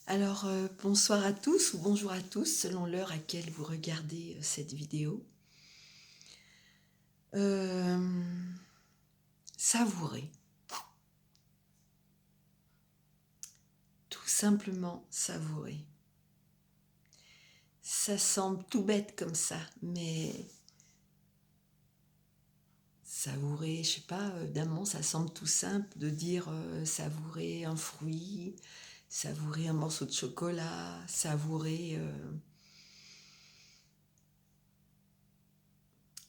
Bonsoir à tous ou bonjour à tous selon l'heure à laquelle vous regardez cette vidéo. Savourer. Tout simplement savourer. Ça semble tout bête comme ça, mais savourer, je sais pas, d'un moment ça semble tout simple de dire savourer un fruit, savourer un morceau de chocolat, savourer...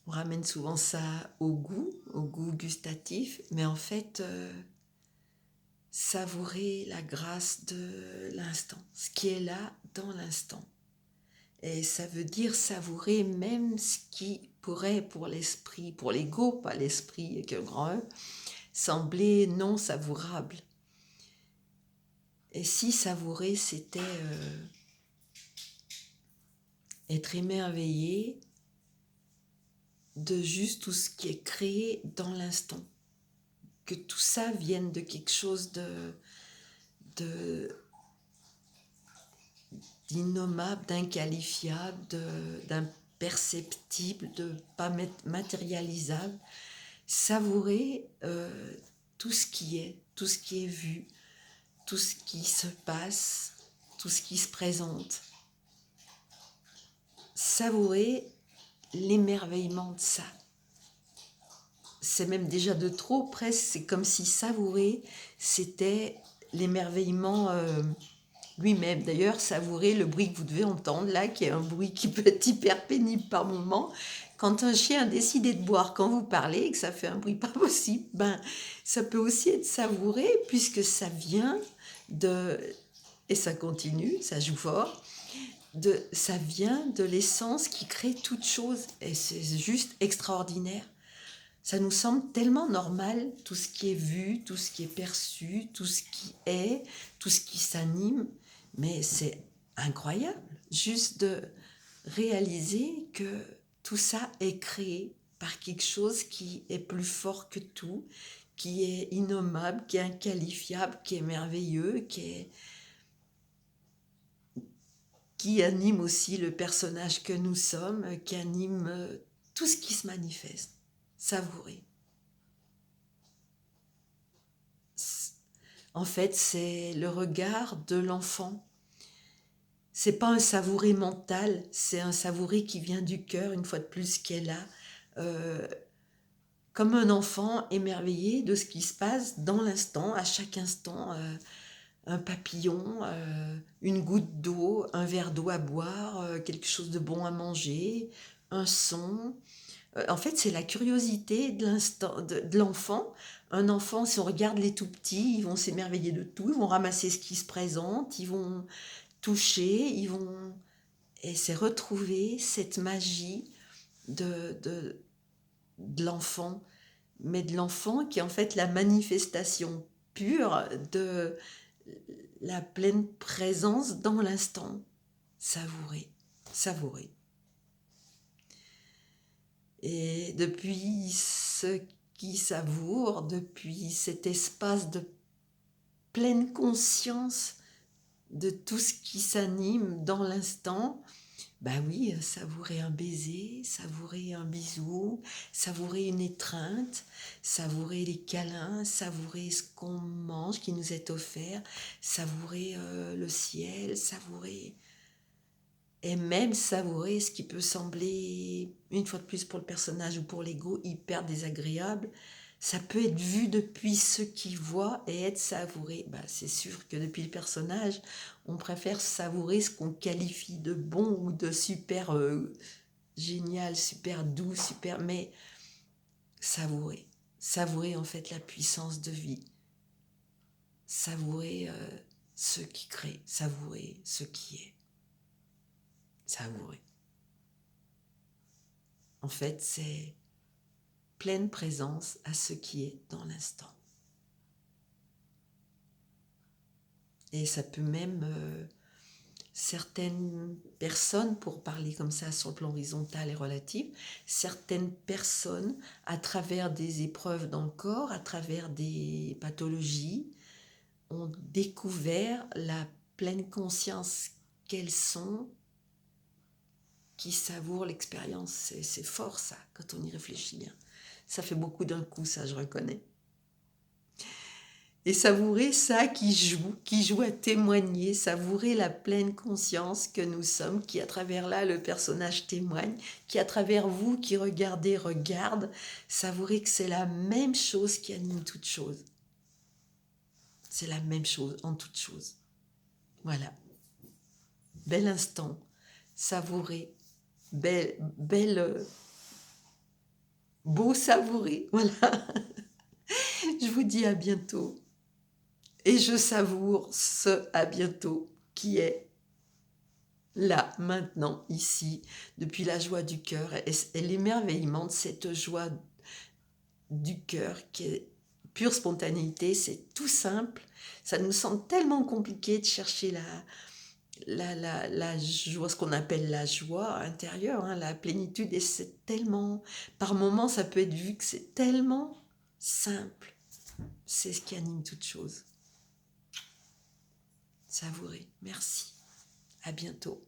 On ramène souvent ça au goût gustatif, mais en fait, savourer la grâce de l'instant, ce qui est là dans l'instant. Et ça veut dire savourer même ce qui pourrait pour l'esprit, pour l'ego, pas l'esprit avec un grand E, sembler non savourable. Et si savourer, c'était être émerveillé de juste tout ce qui est créé dans l'instant. Que tout ça vienne de quelque chose d'innommable, d'inqualifiable, d'imperceptible, de pas matérialisable. Savourer tout ce qui est vu, tout ce qui se passe, tout ce qui se présente. Savourer l'émerveillement de ça. C'est même déjà de trop, presque. C'est comme si savourer, c'était l'émerveillement lui-même. D'ailleurs, savourer le bruit que vous devez entendre là, qui est un bruit qui peut être hyper pénible par moment. Quand un chien a décidé de boire quand vous parlez et que ça fait un bruit pas possible, ben, ça peut aussi être savouré puisque ça vient de... Et ça continue, ça joue fort. Ça vient de l'essence qui crée toute chose. Et c'est juste extraordinaire. Ça nous semble tellement normal, tout ce qui est vu, tout ce qui est perçu, tout ce qui est, tout ce qui s'anime, mais c'est incroyable juste de réaliser que tout ça est créé par quelque chose qui est plus fort que tout, qui est innommable, qui est inqualifiable, qui est merveilleux, qui anime aussi le personnage que nous sommes, qui anime tout ce qui se manifeste. Savourer. En fait, c'est le regard de l'enfant. C'est pas un savouré mental, c'est un savouré qui vient du cœur, une fois de plus, qui est là, euh, comme un enfant émerveillé de ce qui se passe dans l'instant, à chaque instant. Un papillon, une goutte d'eau, un verre d'eau à boire, quelque chose de bon à manger, un son. En fait, c'est la curiosité de l'instant, de l'enfant. Un enfant, si on regarde les tout petits, ils vont s'émerveiller de tout, ils vont ramasser ce qui se présente, ils vont toucher, et c'est retrouver cette magie de, de, de l'enfant, mais de l'enfant qui est en fait la manifestation pure de la pleine présence dans l'instant. Savourer, savourer. Et depuis ce qui savoure, depuis cet espace de pleine conscience de tout ce qui s'anime dans l'instant, bah oui, savourer un baiser, savourer un bisou, savourer une étreinte, savourer les câlins, savourer ce qu'on mange qui nous est offert, savourer le ciel, savourer... Et même savourer ce qui peut sembler, une fois de plus pour le personnage ou pour l'ego, hyper désagréable, ça peut être vu depuis ceux qui voient et être savouré. Bah, c'est sûr que depuis le personnage, on préfère savourer ce qu'on qualifie de bon ou de super génial, super doux, super... Mais savourer. Savourer en fait la puissance de vie. Savourer ce qui crée. Savourer ce qui est. Savourer. En fait, c'est pleine présence à ce qui est dans l'instant. Et ça peut même, certaines personnes, pour parler comme ça sur le plan horizontal et relatif, certaines personnes, à travers des épreuves dans le corps, à travers des pathologies, ont découvert la pleine conscience qu'elles sont, qui savourent l'expérience. C'est fort ça, quand on y réfléchit bien. Ça fait beaucoup d'un coup, ça je reconnais. Et savourer ça qui joue à témoigner, savourer la pleine conscience que nous sommes, qui à travers là le personnage témoigne, qui à travers vous qui regardez regarde, savourer que c'est la même chose qui anime toute chose. C'est la même chose en toute chose. Voilà. Bel instant, savourer, beau savourer. Voilà. Je vous dis à bientôt. Et je savoure ce à bientôt qui est là, maintenant, ici, depuis la joie du cœur et l'émerveillement de cette joie du cœur qui est pure spontanéité. C'est tout simple. Ça nous semble tellement compliqué de chercher la joie, ce qu'on appelle la joie intérieure, hein, la plénitude. Et c'est tellement, par moments, ça peut être vu que c'est tellement simple. C'est ce qui anime toute chose. Savourer. Merci. À bientôt.